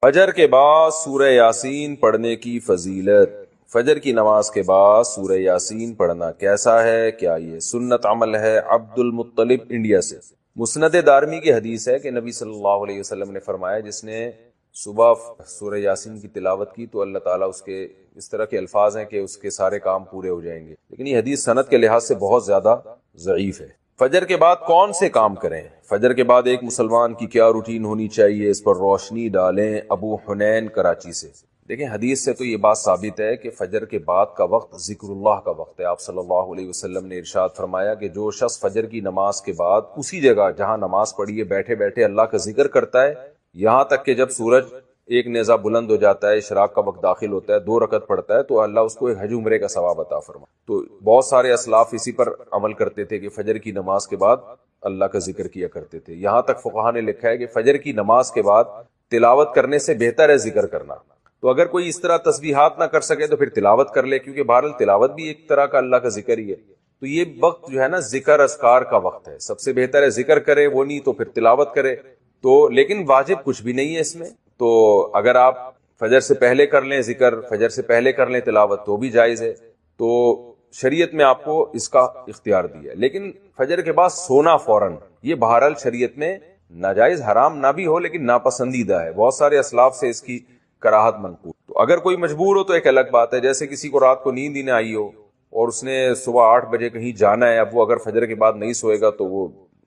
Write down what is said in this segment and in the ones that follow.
فجر کے بعد سورہ یاسین پڑھنے کی فضیلت۔ فجر کی نماز کے بعد سورہ یاسین پڑھنا کیسا ہے؟ کیا یہ سنت عمل ہے؟ عبد المطلب انڈیا سے۔ مسند دارمی کی حدیث ہے کہ نبی صلی اللہ علیہ وسلم نے فرمایا جس نے صبح سورہ یاسین کی تلاوت کی تو اللہ تعالیٰ اس کے اس طرح کے الفاظ ہیں کہ اس کے سارے کام پورے ہو جائیں گے، لیکن یہ حدیث سند کے لحاظ سے بہت زیادہ ضعیف ہے۔ فجر کے بعد کون سے کام کریں؟ فجر کے بعد ایک مسلمان کی کیا روٹین ہونی چاہیے، اس پر روشنی ڈالیں۔ ابو حنین کراچی سے۔ دیکھیں حدیث سے تو یہ بات ثابت ہے کہ فجر کے بعد کا وقت ذکر اللہ کا وقت ہے۔ آپ صلی اللہ علیہ وسلم نے ارشاد فرمایا کہ جو شخص فجر کی نماز کے بعد اسی جگہ جہاں نماز پڑھی ہے بیٹھے بیٹھے اللہ کا ذکر کرتا ہے یہاں تک کہ جب سورج ایک نیزہ بلند ہو جاتا ہے، اشراق کا وقت داخل ہوتا ہے، 2 رکعت پڑھتا ہے تو اللہ اس کو ایک حج عمرے کا ثواب عطا فرمائے۔ تو بہت سارے اسلاف اسی پر عمل کرتے تھے کہ فجر کی نماز کے بعد اللہ کا ذکر کیا کرتے تھے۔ یہاں تک فقہا نے لکھا ہے کہ فجر کی نماز کے بعد تلاوت کرنے سے بہتر ہے ذکر کرنا۔ تو اگر کوئی اس طرح تسبیحات نہ کر سکے تو پھر تلاوت کر لے، کیونکہ بہرحال تلاوت بھی ایک طرح کا اللہ کا ذکر ہی ہے۔ تو یہ وقت جو ہے نا ذکر اذکار کا وقت ہے، سب سے بہتر ہے ذکر کرے، وہ نہیں تو پھر تلاوت کرے۔ تو لیکن واجب کچھ بھی نہیں ہے اس میں۔ تو اگر آپ فجر سے پہلے کر لیں ذکر، فجر سے پہلے کر لیں تلاوت تو بھی جائز ہے۔ تو شریعت میں آپ کو اس کا اختیار دیا ہے، لیکن فجر کے بعد سونا فوراً یہ بہرحال شریعت میں ناجائز حرام نہ بھی ہو لیکن ناپسندیدہ ہے۔ بہت سارے اسلاف سے اس کی کراہت منقول۔ تو اگر کوئی مجبور ہو تو ایک الگ بات ہے، جیسے کسی کو رات کو نیند ہی نہ آئی ہو اور اس نے صبح 8 بجے کہیں جانا ہے، اب وہ اگر فجر کے بعد نہیں سوئے گا تو وہ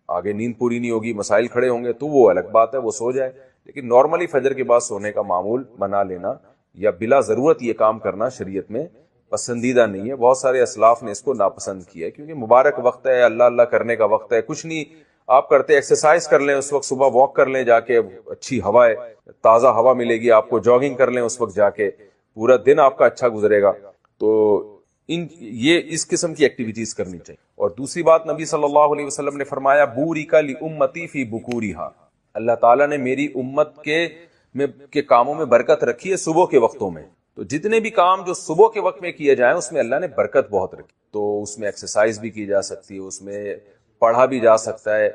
آگے نیند پوری نہیں ہوگی، مسائل کھڑے ہوں گے، تو وہ الگ بات ہے، وہ سو جائے۔ لیکن نارملی فجر کے بعد سونے کا معمول بنا لینا یا بلا ضرورت یہ کام کرنا شریعت میں پسندیدہ نہیں ہے۔ بہت سارے اسلاف نے اس کو ناپسند کیا ہے کیونکہ مبارک وقت ہے، اللہ اللہ کرنے کا وقت ہے۔ کچھ نہیں آپ کرتے، ایکسرسائز کر لیں اس وقت، صبح واک کر لیں جا کے، اچھی ہوا ہے، تازہ ہوا ملے گی آپ کو، جاگنگ کر لیں اس وقت جا کے، پورا دن آپ کا اچھا گزرے گا۔ تو یہ اس قسم کی ایکٹیویٹیز کرنی چاہیے۔ اور دوسری بات نبی صلی اللہ علیہ وسلم نے فرمایا بورک لامتی فی بکورہا، اللہ تعالیٰ نے میری امت کے کاموں میں برکت رکھی ہے صبح کے وقتوں میں۔ تو جتنے بھی کام جو صبح کے وقت میں کیے جائیں اس میں اللہ نے برکت بہت رکھی۔ تو اس میں ایکسرسائز بھی کی جا سکتی ہے، اس میں پڑھا بھی جا سکتا ہے،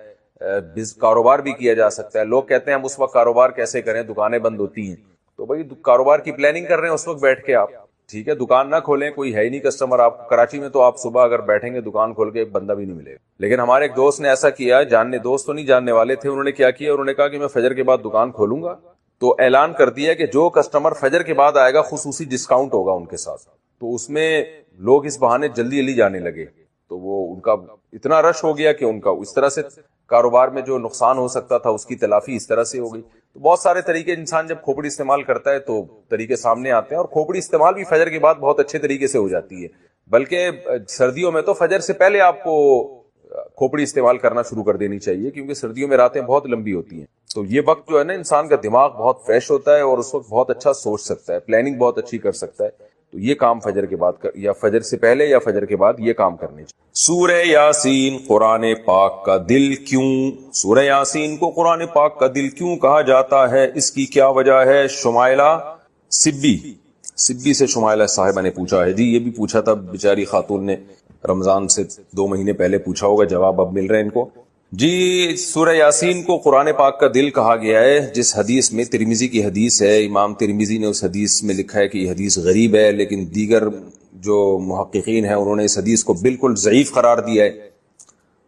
کاروبار بھی کیا جا سکتا ہے۔ لوگ کہتے ہیں ہم اس وقت کاروبار کیسے کریں، دکانیں بند ہوتی ہیں۔ تو بھائی کاروبار کی پلاننگ کر رہے ہیں اس وقت بیٹھ کے آپ، ٹھیک ہے، دکان نہ کھولیں، کوئی ہے ہی نہیں کسٹمر آپ کراچی میں، تو آپ صبح اگر بیٹھیں گے دکان کھول کے ایک بندہ بھی نہیں ملے گا۔ لیکن ہمارے ایک دوست نے ایسا کیا، دوست تو نہیں جاننے والے تھے، انہوں نے کیا کیا، انہوں نے کہا کہ میں فجر کے بعد دکان کھولوں گا، تو اعلان کر دیا کہ جو کسٹمر فجر کے بعد آئے گا خصوصی ڈسکاؤنٹ ہوگا ان کے ساتھ۔ تو اس میں لوگ اس بہانے جلدی جلدی جانے لگے، تو وہ ان کا اتنا رش ہو گیا کہ ان کا اس طرح سے کاروبار میں جو نقصان ہو سکتا تھا اس کی تلافی اس طرح سے ہو گئی۔ تو بہت سارے طریقے، انسان جب کھوپڑی استعمال کرتا ہے تو طریقے سامنے آتے ہیں، اور کھوپڑی استعمال بھی فجر کے بعد بہت اچھے طریقے سے ہو جاتی ہے۔ بلکہ سردیوں میں تو فجر سے پہلے آپ کو کھوپڑی استعمال کرنا شروع کر دینی چاہیے، کیونکہ سردیوں میں راتیں بہت لمبی ہوتی ہیں۔ تو یہ وقت جو ہے نا انسان کا دماغ بہت فریش ہوتا ہے اور اس وقت بہت اچھا سوچ سکتا ہے، پلاننگ بہت اچھی کر سکتا ہے۔ تو یہ کام فجر کے بعد یا فجر سے پہلے یا فجر کے بعد یہ کام کرنے چاہیے۔ سورہ یاسین قرآن پاک کا دل کیوں؟ سورہ یاسین کو قرآن پاک کا دل کیوں کہا جاتا ہے، اس کی کیا وجہ ہے؟ شمائلہ سبی سے شمائلہ صاحبہ نے پوچھا ہے جی، یہ بھی پوچھا تھا بیچاری خاتون نے، رمضان سے 2 مہینے پہلے پوچھا ہوگا، جواب اب مل رہے ہیں ان کو۔ جی سورہ یاسین کو قرآن پاک کا دل کہا گیا ہے، جس حدیث میں ترمذی کی حدیث ہے، امام ترمذی نے اس حدیث میں لکھا ہے کہ یہ حدیث غریب ہے، لیکن دیگر جو محققین ہیں انہوں نے اس حدیث کو بالکل ضعیف قرار دیا ہے،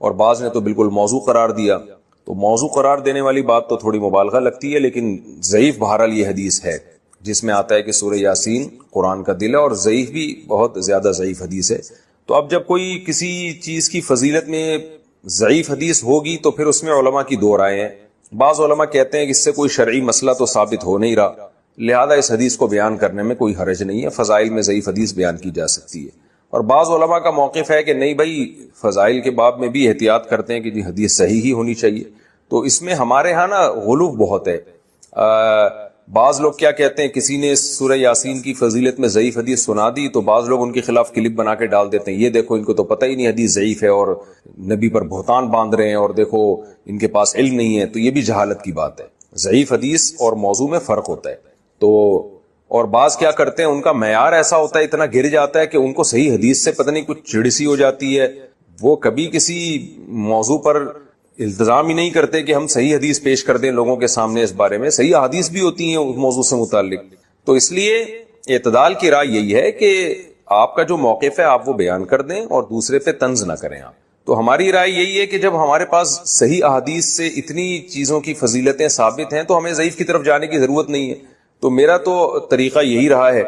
اور بعض نے تو بالکل موضوع قرار دیا۔ تو موضوع قرار دینے والی بات تو تھوڑی مبالغہ لگتی ہے، لیکن ضعیف بہرحال یہ حدیث ہے جس میں آتا ہے کہ سورہ یاسین قرآن کا دل ہے، اور ضعیف بھی بہت زیادہ ضعیف حدیث ہے۔ تو اب جب کوئی کسی چیز کی فضیلت میں ضعیف حدیث ہوگی تو پھر اس میں علماء کی 2 رائے ہیں۔ بعض علماء کہتے ہیں کہ اس سے کوئی شرعی مسئلہ تو ثابت ہو نہیں رہا، لہذا اس حدیث کو بیان کرنے میں کوئی حرج نہیں ہے، فضائل میں ضعیف حدیث بیان کی جا سکتی ہے۔ اور بعض علماء کا موقف ہے کہ نہیں بھائی، فضائل کے باب میں بھی احتیاط کرتے ہیں کہ جی حدیث صحیح ہی ہونی چاہیے۔ تو اس میں ہمارے ہاں نا غلو بہت ہے۔ بعض لوگ کیا کہتے ہیں، کسی نے سورہ یاسین کی فضیلت میں ضعیف حدیث سنا دی تو بعض لوگ ان کے خلاف کلپ بنا کے ڈال دیتے ہیں، یہ دیکھو ان کو تو پتہ ہی نہیں حدیث ضعیف ہے اور نبی پر بہتان باندھ رہے ہیں، اور دیکھو ان کے پاس علم نہیں ہے۔ تو یہ بھی جہالت کی بات ہے، ضعیف حدیث اور موضوع میں فرق ہوتا ہے۔ تو اور بعض کیا کرتے ہیں، ان کا معیار ایسا ہوتا ہے، اتنا گر جاتا ہے کہ ان کو صحیح حدیث سے پتہ نہیں کچھ چڑ سی ہو جاتی ہے، وہ کبھی کسی موضوع پر التزام ہی نہیں کرتے کہ ہم صحیح حدیث پیش کر دیں لوگوں کے سامنے اس بارے میں. صحیح حدیث بھی ہوتی ہیں اس موضوع سے متعلق. تو اس لیے اعتدال کی رائے یہی ہے کہ آپ کا جو موقف ہے آپ وہ بیان کر دیں اور دوسرے پہ طنز نہ کریں آپ. تو ہماری رائے یہی ہے کہ جب ہمارے پاس صحیح احادیث سے اتنی چیزوں کی فضیلتیں ثابت ہیں تو ہمیں ضعیف کی طرف جانے کی ضرورت نہیں ہے. تو میرا تو طریقہ یہی رہا ہے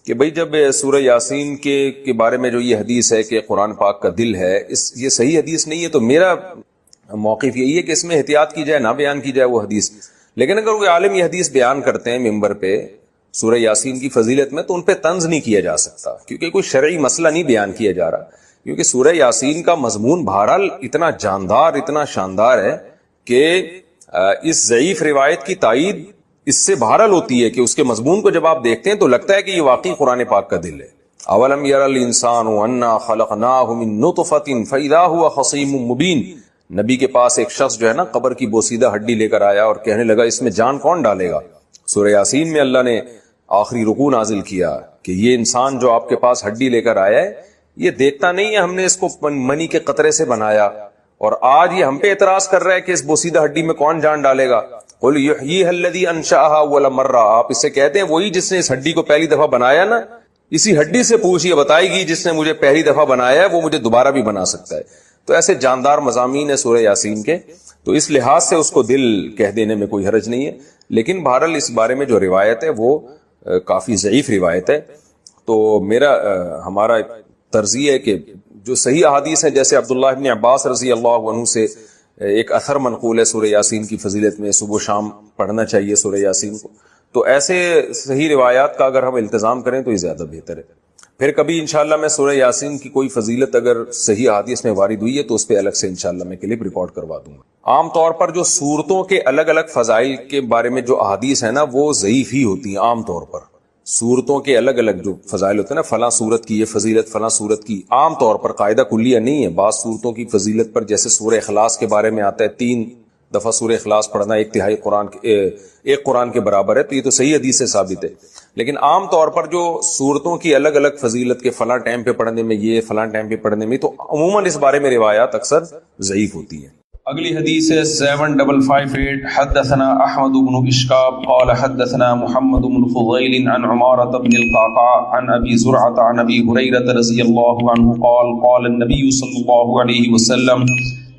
کہ بھئی جب سورہ یاسین کے بارے میں جو یہ حدیث ہے کہ قرآن پاک کا دل ہے، یہ صحیح حدیث نہیں ہے، تو میرا موقف یہی ہے کہ اس میں احتیاط کی جائے، نہ بیان کی جائے وہ حدیث. لیکن اگر کوئی عالم یہ حدیث بیان کرتے ہیں ممبر پہ سورہ یاسین کی فضیلت میں، تو ان پہ طنز نہیں کیا جا سکتا، کیونکہ کوئی شرعی مسئلہ نہیں بیان کیا جا رہا. کیونکہ سورہ یاسین کا مضمون بہرحال اتنا جاندار، اتنا شاندار ہے کہ اس ضعیف روایت کی تائید اس سے بہرحال ہوتی ہے کہ اس کے مضمون کو جب آپ دیکھتے ہیں تو لگتا ہے کہ یہ واقعی قرآن پاک کا دل ہے. اولم یر الانسان انا خلقناہ من نطفۃ فاذا هو خصیم مبین. نبی کے پاس ایک شخص جو ہے نا قبر کی بوسیدہ ہڈی لے کر آیا اور کہنے لگا اس میں جان کون ڈالے گا. سورہ یاسین میں اللہ نے آخری رکوع نازل کیا کہ یہ انسان جو آپ کے پاس ہڈی لے کر آیا ہے یہ دیکھتا نہیں ہے ہم نے اس کو منی کے قطرے سے بنایا، اور آج یہ ہم پہ اعتراض کر رہا ہے کہ اس بوسیدہ ہڈی میں کون جان ڈالے گا. قل یحییھا الذی انشأھا اول مرہ. آپ اس سے کہتے ہیں وہی جس نے اس ہڈی کو پہلی دفعہ بنایا نا، اسی ہڈی سے پوچھئے، بتائے گی جس نے مجھے پہلی دفعہ بنایا ہے وہ مجھے دوبارہ بھی بنا سکتا ہے. تو ایسے جاندار مضامین ہے سورہ یاسین کے، تو اس لحاظ سے اس کو دل کہہ دینے میں کوئی حرج نہیں ہے. لیکن بہرحال اس بارے میں جو روایت ہے وہ کافی ضعیف روایت ہے. تو ہمارا طرز یہ ہے کہ جو صحیح احادیث ہیں، جیسے عبداللہ ابن عباس رضی اللہ عنہ سے ایک اثر منقول ہے سورہ یاسین کی فضیلت میں، صبح و شام پڑھنا چاہیے سورہ یاسین کو. تو ایسے صحیح روایات کا اگر ہم التزام کریں تو یہ زیادہ بہتر ہے. پھر کبھی انشاءاللہ میں سورہ یاسین کی کوئی فضیلت اگر صحیح حدیث میں وارد ہوئی ہے تو اس پہ الگ سے انشاءاللہ میں کلپ ریکارڈ کروا دوں گا. عام طور پر جو صورتوں کے الگ الگ فضائل کے بارے میں جو احادیث ہیں نا وہ ضعیف ہی ہوتی ہیں. عام طور پر صورتوں کے الگ الگ جو فضائل ہوتے ہیں نا، فلاں صورت کی یہ فضیلت، فلاں صورت کی، عام طور پر قاعدہ کلیہ نہیں ہے. بعض صورتوں کی فضیلت پر جیسے سورہ اخلاص کے بارے میں آتا ہے 3 دفعہ سورہ اخلاص پڑھنا ایک تہائی قرآن ایک قرآن کے برابر ہے، تو یہ تو صحیح حدیث سے ثابت ہے. لیکن عام طور پر جو صورتوں کی الگ الگ فضیلت کے فلاں ٹائم پہ پڑھنے میں یہ، فلاں ٹائم پہ پڑھنے میں، تو عموماً اس بارے میں روایات اکثر ضعیف ہوتی ہیں. اگلی حدیث ہے 7558. حدثنا احمد بن اشکاب قال حدثنا محمد بن فضیل عن عمارة بن القعقاع عن ابی زرعة عن ابی هریرة رضی اللہ عنہ قال قال النبی صلی اللہ علیہ وسلم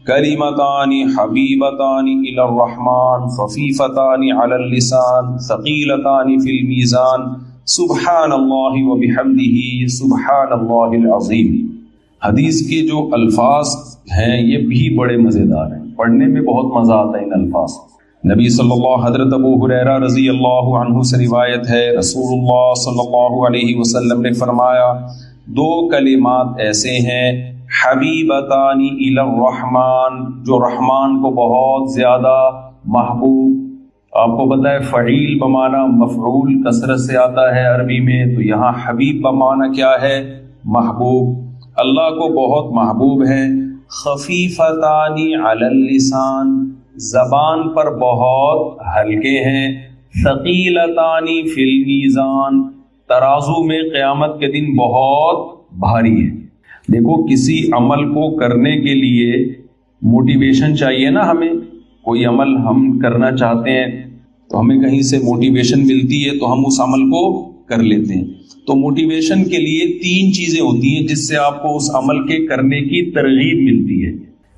کلمتان حبیبتان الی الرحمن خفیفتان علی اللسان ثقیلتان فی المیزان سبحان اللہ وبحمدہ سبحان اللہ العظیم. حدیث کے جو الفاظ ہیں یہ بھی بڑے مزیدار ہیں، پڑھنے میں بہت مزہ آتا ہے ان الفاظ. نبی صلی اللہ حضرت ابو ہریرہ رضی اللہ عنہ سے روایت ہے، رسول اللہ صلی اللہ علیہ وسلم نے فرمایا 2 کلمات ایسے ہیں حبیبتان الی الرحمن، جو رحمان کو بہت زیادہ محبوب. آپ کو پتہ ہے فعیل بمعنی مفعول کثرت سے آتا ہے عربی میں، تو یہاں حبیب بمعنی کیا ہے؟ محبوب. اللہ کو بہت محبوب ہے. خفیفتان علی اللسان، زبان پر بہت ہلکے ہیں. ثقیلتان فی المیزان، ترازو میں قیامت کے دن بہت بھاری ہے. دیکھو کسی عمل کو کرنے کے لیے موٹیویشن چاہیے نا. ہمیں کوئی عمل ہم کرنا چاہتے ہیں تو ہمیں کہیں سے موٹیویشن ملتی ہے تو ہم اس عمل کو کر لیتے ہیں. تو موٹیویشن کے لیے 3 چیزیں ہوتی ہیں جس سے آپ کو اس عمل کے کرنے کی ترغیب ملتی ہے.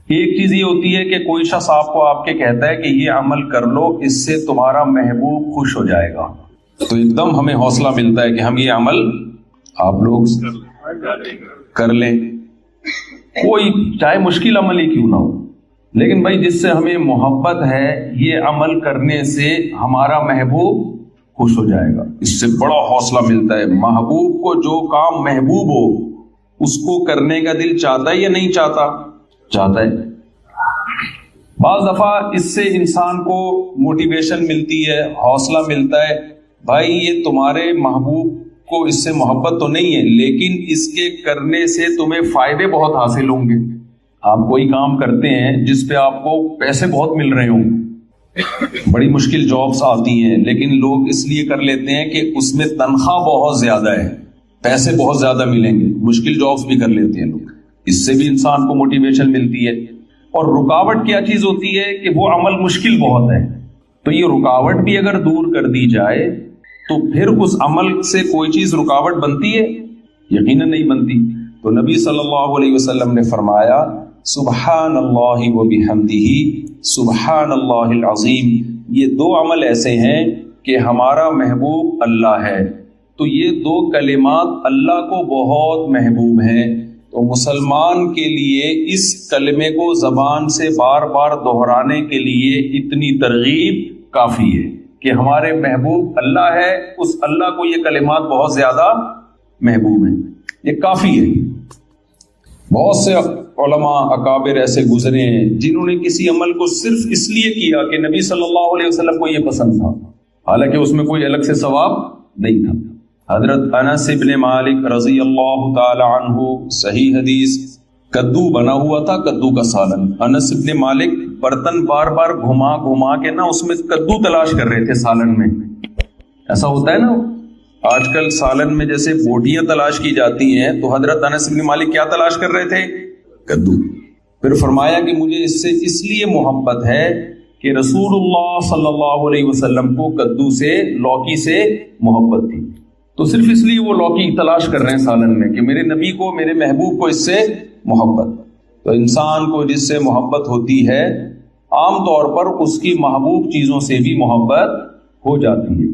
ایک چیز یہ ہوتی ہے کہ کوئی شخص آپ کو آپ کے کہتا ہے کہ یہ عمل کر لو، اس سے تمہارا محبوب خوش ہو جائے گا، تو ایک دم ہمیں حوصلہ ملتا ہے کہ ہم یہ عمل آپ لوگ کر لیں، کوئی چاہے مشکل عمل ہی کیوں نہ ہو. لیکن بھائی جس سے ہمیں محبت ہے یہ عمل کرنے سے ہمارا محبوب خوش ہو جائے گا، اس سے بڑا حوصلہ ملتا ہے. محبوب کو جو کام محبوب ہو اس کو کرنے کا دل چاہتا ہے یا نہیں چاہتا؟ چاہتا ہے. بعض دفعہ اس سے انسان کو موٹیویشن ملتی ہے، حوصلہ ملتا ہے. بھائی یہ تمہارے محبوب کو اس سے محبت تو نہیں ہے، لیکن اس کے کرنے سے تمہیں فائدے بہت حاصل ہوں گے. آپ کوئی کام کرتے ہیں جس پہ آپ کو پیسے بہت مل رہے ہوں، بڑی مشکل جابس آتی ہیں، لیکن لوگ اس لیے کر لیتے ہیں کہ اس میں تنخواہ بہت زیادہ ہے، پیسے بہت زیادہ ملیں گے، مشکل جابس بھی کر لیتے ہیں لوگ. اس سے بھی انسان کو موٹیویشن ملتی ہے. اور رکاوٹ کیا چیز ہوتی ہے کہ وہ عمل مشکل بہت ہے. تو یہ رکاوٹ بھی اگر دور کر دی جائے تو پھر اس عمل سے کوئی چیز رکاوٹ بنتی ہے؟ یقیناً نہیں بنتی. تو نبی صلی اللہ علیہ وسلم نے فرمایا سبحان اللہ و بحمدہ سبحان اللہ العظیم. یہ دو عمل ایسے ہیں کہ ہمارا محبوب اللہ ہے. تو یہ دو کلمات اللہ کو بہت محبوب ہیں. تو مسلمان کے لیے اس کلمے کو زبان سے بار بار دہرانے کے لیے اتنی ترغیب کافی ہے کہ ہمارے محبوب اللہ ہے، اس اللہ کو یہ کلمات بہت زیادہ محبوب ہیں. یہ کافی ہے. بہت سے علماء اکابر ایسے گزرے ہیں جنہوں نے کسی عمل کو صرف اس لیے کیا کہ نبی صلی اللہ علیہ وسلم کو یہ پسند تھا، حالانکہ اس میں کوئی الگ سے ثواب نہیں تھا. حضرت انس ابن مالک رضی اللہ تعالی عنہ، صحیح حدیث، کدو بنا ہوا تھا، کدو کا سالن. انس ابن مالک برتن بار بار گھما گھما کے نا اس میں کدو تلاش کر رہے تھے سالن میں. ایسا ہوتا ہے نا آج کل سالن میں جیسے بوٹیاں تلاش کی جاتی ہیں، تو حضرت انس بن مالک کیا تلاش کر رہے تھے؟ کدو. پھر فرمایا کہ مجھے اس سے اس لیے محبت ہے کہ رسول اللہ صلی اللہ علیہ وسلم کو کدو سے، لوکی سے محبت تھی. تو صرف اس لیے وہ لوکی تلاش کر رہے ہیں سالن میں کہ میرے نبی کو، میرے محبوب کو اس سے محبت. تو انسان کو جس سے محبت ہوتی ہے عام طور پر اس کی محبوب چیزوں سے بھی محبت ہو جاتی ہے.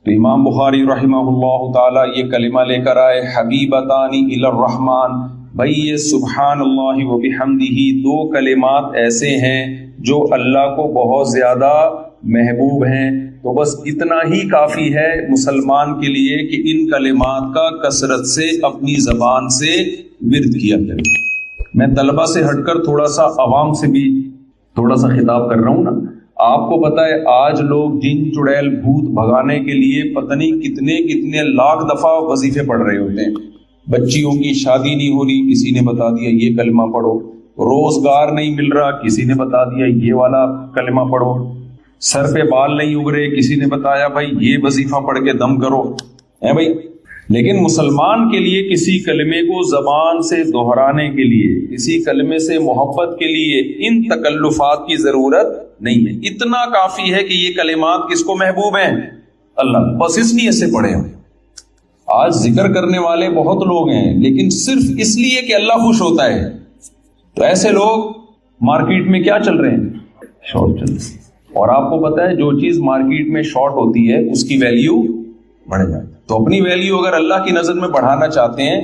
تو امام بخاری رحمہ اللہ تعالی یہ کلمہ لے کر آئے حبیبتان الی الرحمن. بھائی یہ سبحان اللہ و بحمدہ دو کلمات ایسے ہیں جو اللہ کو بہت زیادہ محبوب ہیں. تو بس اتنا ہی کافی ہے مسلمان کے لیے کہ ان کلمات کا کثرت سے اپنی زبان سے ورد کیا کرے. میں طلبہ سے ہٹ کر تھوڑا سا عوام سے بھی تھوڑا سا خطاب کر رہا ہوں نا. آپ کو پتہ ہے آج لوگ جن چڑیل بھوت بھگانے کے لیے پتہ نہیں کتنے کتنے لاکھ دفعہ وظیفے پڑھ رہے ہوتے ہیں. بچیوں کی شادی نہیں ہو رہی، کسی نے بتا دیا یہ کلمہ پڑھو. روزگار نہیں مل رہا، کسی نے بتا دیا یہ والا کلمہ پڑھو. سر پہ بال نہیں اگ رہے، کسی نے بتایا بھائی یہ وظیفہ پڑھ کے دم کرو. ہے بھائی، لیکن مسلمان کے لیے کسی کلمے کو زبان سے دہرانے کے لیے، کسی کلمے سے محبت کے لیے ان تکلفات کی ضرورت نہیں ہے. اتنا کافی ہے کہ یہ کلمات کس کو محبوب ہیں؟ اللہ. بس اس نیت سے پڑھے. آج ذکر کرنے والے بہت لوگ ہیں لیکن صرف اس لیے کہ اللہ خوش ہوتا ہے. تو ایسے لوگ مارکیٹ میں کیا چل رہے ہیں؟ شارٹ چل رہے ہیں. اور آپ کو پتا ہے جو چیز مارکیٹ میں شارٹ ہوتی ہے اس کی ویلیو بڑھ جاتی ہے. تو اپنی ویلیو اگر اللہ کی نظر میں بڑھانا چاہتے ہیں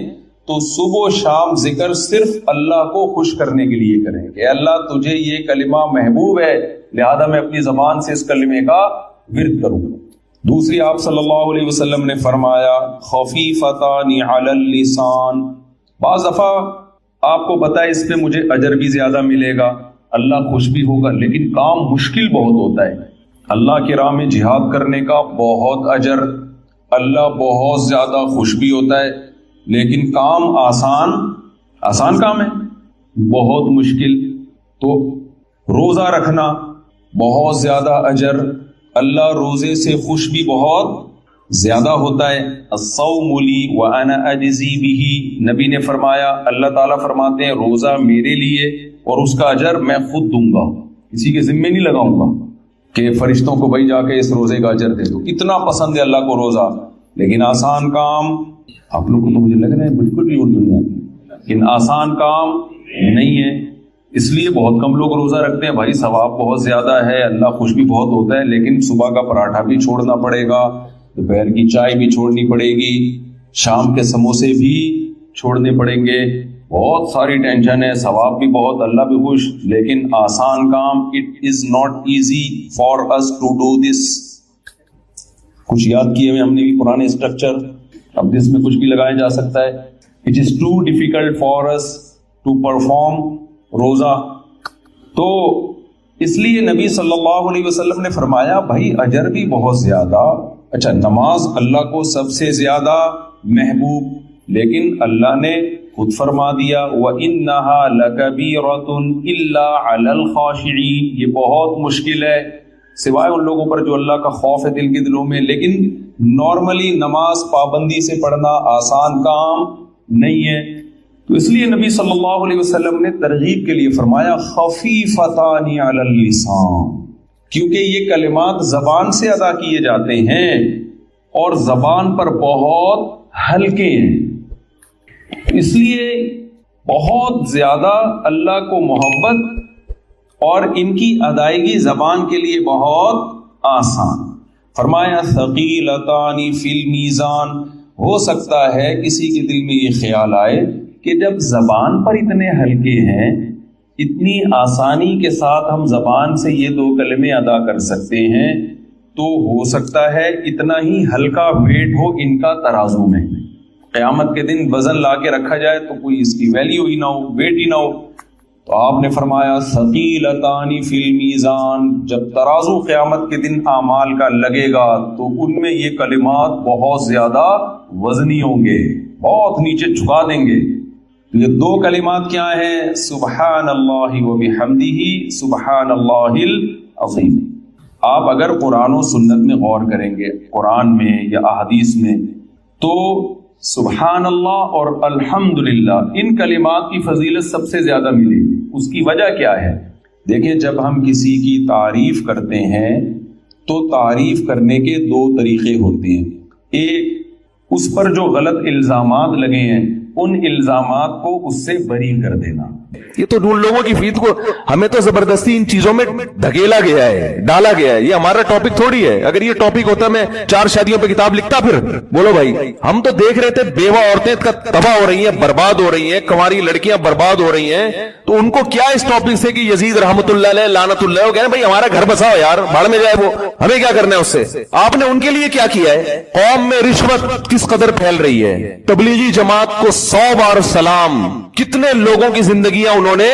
تو صبح و شام ذکر صرف اللہ کو خوش کرنے کے لیے کریں کہ اللہ تجھے یہ کلمہ محبوب ہے، لہذا میں اپنی زبان سے اس کلمے کا ورد کروں. دوسری آپ صلی اللہ علیہ وسلم نے فرمایا خفیفتان علی اللسان. بعض دفعہ آپ کو پتا ہے اس پہ مجھے اجر بھی زیادہ ملے گا، اللہ خوش بھی ہوگا، لیکن کام مشکل بہت ہوتا ہے. اللہ کی راہ میں جہاد کرنے کا بہت اجر، اللہ بہت زیادہ خوش بھی ہوتا ہے، لیکن کام آسان کام ہے، بہت مشکل. تو روزہ رکھنا بہت زیادہ اجر، اللہ روزے سے خوش بھی بہت زیادہ ہوتا ہے. الصوم لی وانا اجزی بہ. نبی نے فرمایا، اللہ تعالیٰ فرماتے ہیں روزہ میرے لیے اور اس کا اجر میں خود دوں گا، کسی کے ذمے نہیں لگاؤں گا کہ فرشتوں کو بھائی جا کے اس روزے کا اجر دے دو. اتنا پسند ہے اللہ کو روزہ. لیکن آسان کام آپ لوگ کو تو مجھے لگ رہا ہے بالکل بھی اردو نہیں آتی، لیکن آسان کام نہیں ہے. اس لیے بہت کم لوگ روزہ رکھتے ہیں. بھائی ثواب بہت زیادہ ہے، اللہ خوش بھی بہت ہوتا ہے، لیکن صبح کا پراٹھا بھی چھوڑنا پڑے گا، دوپہر کی چائے بھی چھوڑنی پڑے گی، شام کے سموسے بھی چھوڑنے پڑیں گے. بہت ساری ٹینشن ہے، ثواب بھی بہت، اللہ بھی خوش، لیکن آسان کام. It is not easy for us to do this. کچھ یاد کیے ہوئے ہم نے بھی پرانے اسٹرکچر، اب اس میں کچھ بھی لگایا جا سکتا ہے. It is too difficult for us to perform روزہ. تو اس لیے نبی صلی اللہ علیہ وسلم نے فرمایا بھائی اجر بھی بہت زیادہ. اچھا، نماز اللہ کو سب سے زیادہ محبوب، لیکن اللہ نے خود فرما دیا وَإِنَّهَا لَكَبِيرَةٌ إِلَّا عَلَى الْخَاشِعِينَ. یہ بہت مشکل ہے سوائے ان لوگوں پر جو اللہ کا خوف ہے دل کے دلوں میں. لیکن نارملی نماز پابندی سے پڑھنا آسان کام نہیں ہے. تو تو اس لیے نبی صلی اللہ علیہ وسلم نے ترغیب کے لیے فرمایا خفیفتان علی اللسان، کیونکہ یہ کلمات زبان سے ادا کیے جاتے ہیں اور زبان پر بہت ہلکے ہیں، اس لیے بہت زیادہ اللہ کو محبت اور ان کی ادائیگی زبان کے لیے بہت آسان۔ فرمایا ثقیلتان فی المیزان، ہو سکتا ہے کسی کے دل میں یہ خیال آئے کہ جب زبان پر اتنے ہلکے ہیں، اتنی آسانی کے ساتھ ہم زبان سے یہ دو کلمے ادا کر سکتے ہیں، تو ہو سکتا ہے اتنا ہی ہلکا ویٹ ہو ان کا ترازو میں، قیامت کے دن وزن لا کے رکھا جائے تو کوئی اس کی ویلیو ہی نہ ہو، ویٹ ہی نہ ہو۔ تو آپ نے فرمایا ثقیلتان فی المیزان، جب ترازو قیامت کے دن اعمال کا لگے گا تو ان میں یہ کلمات بہت زیادہ وزنی ہوں گے، بہت نیچے جھکا دیں گے۔ یہ دو کلمات کیا ہیں؟ سبحان اللہ وبحمدہ سبحان اللہ العظیم۔ آپ اگر قرآن و سنت میں غور کریں گے، قرآن میں یا احادیث میں، تو سبحان اللہ اور الحمدللہ ان کلمات کی فضیلت سب سے زیادہ ملے گی۔ اس کی وجہ کیا ہے؟ دیکھیں، جب ہم کسی کی تعریف کرتے ہیں تو تعریف کرنے کے دو طریقے ہوتے ہیں۔ ایک، اس پر جو غلط الزامات لگے ہیں ان الزامات کو اس سے بری کر دینا۔ یہ تو ان لوگوں کی فیت کو ہمیں تو زبردستی ان چیزوں میں دھکیلا گیا ہے، ڈالا گیا ہے۔ یہ ہمارا ٹاپک تھوڑی ہے، اگر یہ ٹاپک ہوتا میں 4 شادیوں پہ کتاب لکھتا۔ پھر بولو بھائی، ہم تو دیکھ رہے تھے بیوہ عورتیں تباہ ہو رہی ہیں، برباد ہو رہی ہیں، کنواری لڑکیاں برباد ہو رہی ہیں، تو ان کو کیا اس ٹاپک سے کہ یزید رحمت اللہ علیہ لعنت اللہ، وہ کہہ رہے ہیں بھائی ہمارا گھر بساؤ یار، بھاڑ میں جائے وہ، ہمیں کیا کرنا ہے اس سے۔ آپ نے ان کے لیے کیا کیا ہے؟ قوم میں رشوت کس قدر پھیل رہی ہے، تبلیغی جماعت کو 100 بار سلام، کتنے لوگوں کی زندگیاں انہوں نے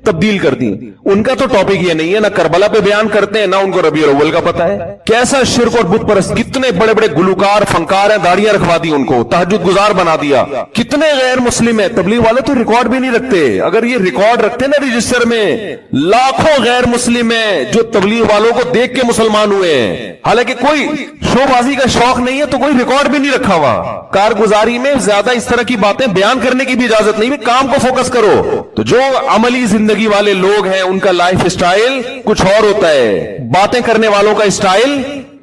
تبدیل کر دی۔ ان کا تو ٹاپک یہ نہیں ہے، نہ کربلا پہ بیان کرتے ہیں، نہ ان کو ربیع الاول کا پتہ ہے۔ کیسا شرک اور بت پرست، کتنے بڑے بڑے گلوکار فنکار ہیں، داڑیاں رکھوا دی ان کو، تہجد گزار بنا دیا۔ کتنے غیر مسلم ہیں، تبلیغ والے تو ریکارڈ بھی نہیں رکھتے۔ اگر یہ ریکارڈ رکھتے نا رجسٹر میں، لاکھوں غیر مسلم ہیں جو تبلیغ والوں کو دیکھ کے مسلمان ہوئے ہیں، حالانکہ کوئی شو بازی کا شوق نہیں ہے تو کوئی ریکارڈ بھی نہیں رکھا ہوا۔ کارگزاری میں زیادہ اس طرح کی باتیں بیان کرنے کی بھی اجازت نہیں، کام کو فوکس کرو۔ تو جو عملی زندگی والے لوگ ہیں ان کا لائف سٹائل کچھ اور ہوتا ہے، باتیں کرنے والوں کا سٹائل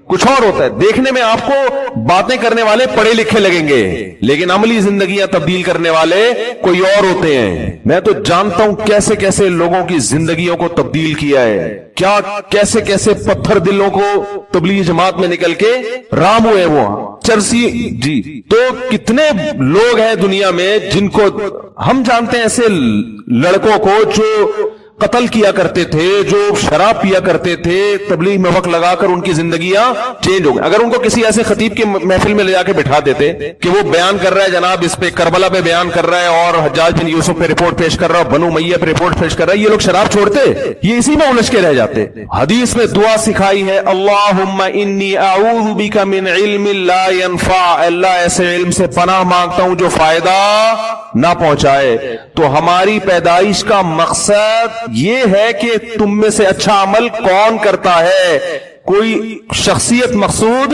کچھ اور ہوتا ہے۔ دیکھنے میں آپ کو باتیں کرنے والے پڑھے لکھے لگیں گے، لیکن عملی زندگیاں تبدیل کرنے والے کوئی اور ہوتے ہیں۔ میں تو جانتا ہوں کیسے کیسے لوگوں کی زندگیوں کو تبدیل کیا ہے، کیا کیسے کیسے پتھر دلوں کو تبلیغ جماعت میں نکل کے رام ہوئے وہ چرسی جی۔ تو کتنے لوگ ہیں دنیا میں جن کو ہم جانتے ہیں، ایسے لڑکوں کو جو قتل کیا کرتے تھے، جو شراب پیا کرتے تھے، تبلیغ میں وقت لگا کر ان کی زندگیاں چینج ہو گئی۔ اگر ان کو کسی ایسے خطیب کے محفل میں لے جا کے بٹھا دیتے کہ وہ بیان کر رہا ہے جناب اس پہ کربلا پہ بیان کر رہا ہے اور حجاج بن یوسف پہ رپورٹ پیش کر رہا ہے، بنو امیہ پہ رپورٹ پیش کر رہا ہے، یہ لوگ شراب چھوڑتے؟ یہ اسی میں الجھ کے رہ جاتے۔ حدیث میں دعا سکھائی ہے، اللہم انی اعوذ بک من علم لا ينفع، اللہ ایسے علم سے پناہ مانگتا ہوں جو فائدہ نہ پہنچائے۔ تو ہماری پیدائش کا مقصد یہ ہے کہ تم میں سے اچھا عمل کون کرتا ہے، کوئی شخصیت مقصود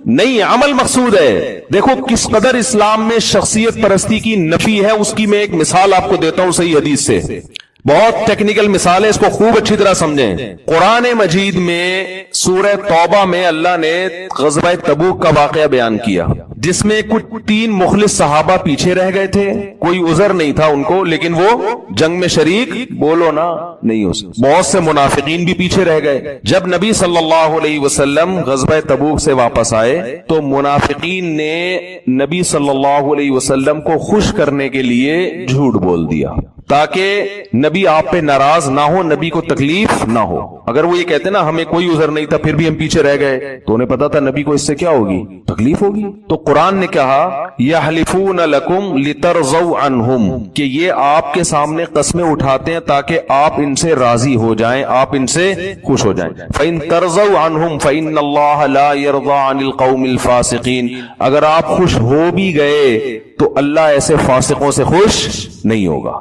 نہیں، عمل مقصود ہے۔ دیکھو کس قدر اسلام میں شخصیت پرستی کی نفی ہے، اس کی میں ایک مثال آپ کو دیتا ہوں صحیح حدیث سے، بہت ٹیکنیکل مثال ہے، اس کو خوب اچھی طرح سمجھیں۔ قرآن مجید میں سورہ توبہ میں اللہ نے غزوہ تبوک کا واقعہ بیان کیا، جس میں کچھ 3 مخلص صحابہ پیچھے رہ گئے تھے، کوئی عذر نہیں تھا ان کو، لیکن وہ جنگ میں شریک بولو نا نہیں ہو سکتے۔ بہت سے منافقین بھی پیچھے رہ گئے۔ جب نبی صلی اللہ علیہ وسلم غزوہ تبوک سے واپس آئے تو منافقین نے نبی صلی اللہ علیہ وسلم کو خوش کرنے کے لیے جھوٹ بول دیا تاکہ نبی آپ پہ ناراض نہ ہو، نبی کو تکلیف نہ ہو۔ اگر وہ یہ کہتے نا ہمیں کوئی عذر نہیں تھا پھر بھی ہم پیچھے رہ گئے، تو انہیں پتا تھا نبی کو اس سے کیا ہوگی، تکلیف ہوگی۔ تو قرآن نے کہا یحلفون لکم لترضوا عنہم، کہ یہ آپ کے سامنے قسمیں اٹھاتے ہیں تاکہ آپ ان سے راضی ہو جائیں، آپ ان سے خوش ہو جائیں۔ فإن ترضوا عنہم فإن اللہ لا يرضى عن القوم الفاسقین، اگر آپ خوش ہو بھی گئے تو اللہ ایسے فاسقوں سے خوش نہیں ہوگا۔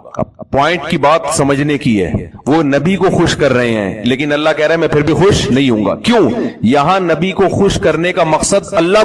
پوائنٹ کی بات سمجھنے کی ہے، وہ نبی کو خوش کر رہے ہیں لیکن اللہ کہہ رہا ہے میں پھر بھی خوش نہیں ہوں گا۔ کیوں؟ یہاں نبی کو خوش کرنے کا مقصد اللہ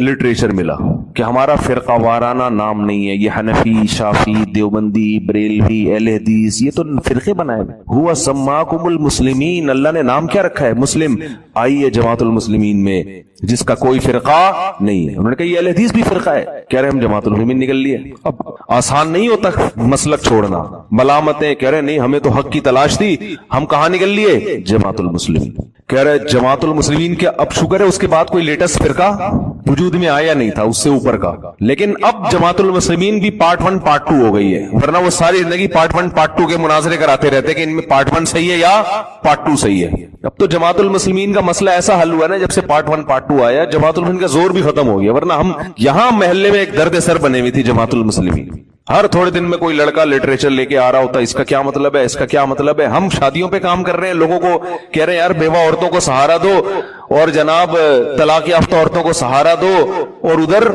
لٹریچر ملا کہ ہمارا فرقہ وارانہ نام نہیں ہے, یہ حنفی, شافی, دیوبندی, بریلوی, اہل حدیث, یہ تو فرقے بنائے. ہوا سماکم المسلمین, اللہ نے نام کیا رکھا ہے؟ مسلم. آئیے جماعت المسلمین میں جس کا کوئی فرقہ نہیں ہے. انہوں نے کہا یہ اہل حدیث بھی فرقہ ہے. کہہ رہے ہم جماعت المسلمین نکل لیے. اب آسان نہیں ہوتا مسلک چھوڑنا, ملامتیں. کہہ رہے نہیں ہمیں تو حق کی تلاش تھی, ہم کہاں نکل لیے؟ جماعت المسلمین. کہہ رہے جماعت المسلمین کے اب شکر ہے اس کے بعد کوئی لیٹسٹ فرقہ وجود میں آیا نہیں تھا اس سے اوپر کا, لیکن اب جماعت المسلمین بھی پارٹ 1 پارٹ 2 ہو گئی ہے. ورنہ وہ ساری زندگی پارٹ 1 پارٹ 2 کے مناظرے کراتے رہتے کہ ان میں پارٹ 1 صحیح ہے یا پارٹ 2 صحیح ہے. اب تو جماعت المسلمین کا مسئلہ ایسا حل ہوا نا جب سے پارٹ 1 پارٹ 2 آیا, جماعت المسلمین کا زور بھی ختم ہو گیا. ورنہ ہم یہاں محلے میں ایک درد سر بنے ہوئی تھی جماعت المسلمین. ہر تھوڑے دن میں کوئی لڑکا لٹریچر لے کے آ رہا ہوتا, اس کا کیا مطلب ہے, اس کا کیا مطلب ہے. ہم شادیوں پہ کام کر رہے ہیں, لوگوں کو کہہ رہے ہیں یار بیوہ عورتوں کو سہارا دو, اور جناب طلاق یافتہ عورتوں کو سہارا دو, اور ادھر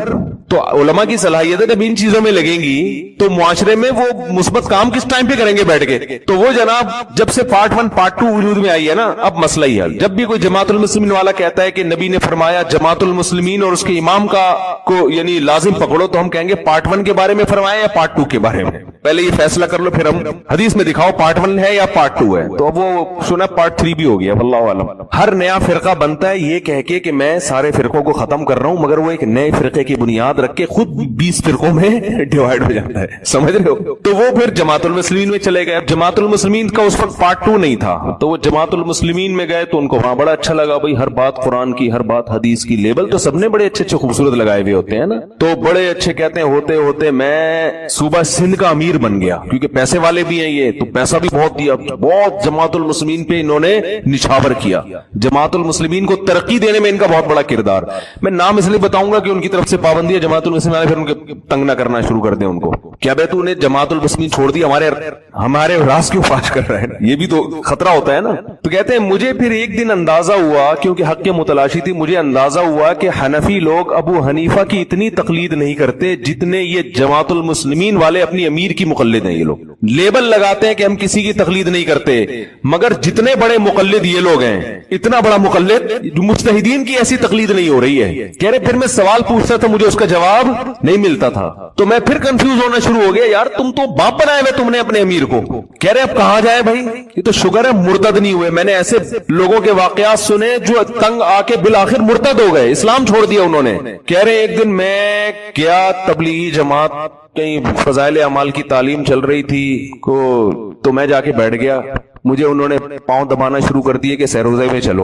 تو علماء کی صلاحیت ہے جب ان چیزوں میں لگیں گی تو معاشرے میں وہ مثبت کام کس ٹائم پہ کریں گے بیٹھ کے. تو وہ جناب جب سے پارٹ 1 پارٹ 2 وجود میں آئی ہے نا, اب مسئلہ ہی حل. جب بھی کوئی جماعت المسلمین والا کہتا ہے کہ نبی نے فرمایا جماعت المسلمین اور اس کے امام کو یعنی لازم پکڑو, تو ہم کہیں گے پارٹ 1 کے بارے میں فرمایا یا پارٹ 2 کے بارے میں؟ پہلے یہ فیصلہ کر لو, پھر ہم حدیث میں دکھاؤ پارٹ 1 ہے یا پارٹ 2 ہے. تو اب وہ سنا پارٹ 3 بھی ہو گیا واللہ عالم. ہر نیا فرقہ بنتا ہے یہ کہہ کے کہ میں سارے فرقوں کو ختم کر رہا ہوں, مگر وہ ایک نئے فرقے کی بنیاد رکھ کے خود 20 فرقوں میں ڈیوائیڈ ہو جاتا ہے, سمجھ رہے ہو؟ تو وہ پھر جماعت المسلمین میں چلے گئے. جماعت المسلمین کا اس وقت پارٹ 2 نہیں تھا, تو وہ جماعت المسلمین میں گئے تو ان کو وہاں بڑا اچھا لگا. بھائی ہر بات قرآن کی, ہر بات حدیث کی, لیبل تو سب نے بڑے اچھے اچھے خوبصورت لگائے ہوئے ہوتے ہیں نا. تو بڑے اچھے کہتے ہیں ہوتے ہوتے میں صوبہ سندھ کا امیر بن گیا, کیونکہ پیسے والے بھی ہیں یہ, تو پیسہ بھی بہت دیا, بہت جماعت المسلمین پہ انہوں نے نچھاور کیا. جماعت المسلمین کو ترقی دینے میں ان کا بہت بڑا کردار. میں نام اس لیے بتاؤں گا کہ ان کی طرف سے پابندی ہے جماعت المسلمین, پھر ان کے تنگ نہ کرنا شروع کر دیں ان کو. کیا بھائی تو نے جماعت المسلمین چھوڑ دی, ہمارے راز کیوں فاش کر رہے ہیں؟ یہ بھی تو خطرہ ہوتا ہے نا. تو کہتے ہیں مجھے پھر ایک دن اندازہ ہوا, کیونکہ حق کے متلاشی تھی, مجھے اندازہ ہوا کہ حنفی لوگ ابو حنیفہ کی اتنی تقلید نہیں کرتے جتنے یہ جماعت المسلمین والے اپنی امیر کی مقلد ہیں. یہ لوگ لیبل لگاتے ہیں کہ ہم کسی کی تقلید نہیں کرتے, مگر جتنے بڑے مقلد یہ لوگ ہیں, اتنا بڑا مقلد مجتہدین کی ایسی تقلید نہیں ہو رہی ہے. کہہ رہے پھر میں سوال پوچھتا تھا, مجھے اس کا جواب نہیں ملتا تھا, تو میں پھر کنفیوز ہونا شروع ہو گیا. یار تم تو باپ بنائے ہوئے تم نے اپنے امیر کو. کہہ رہے اب کہاں جائے بھائی, یہ تو شکر ہے مرتد نہیں ہوئے. میں نے ایسے لوگوں کے واقعات سنے جو تنگ آ کے بالآخر مرتد ہو گئے, اسلام چھوڑ دیا انہوں نے. کہہ رہے ایک دن میں کیا تبلیغی جماعت کہیں فضائل اعمال کی تعلیم چل رہی تھی تو میں جا کے بیٹھ گیا. مجھے انہوں نے پاؤں دبانا شروع کر دیے کہ سہروزے میں چلو.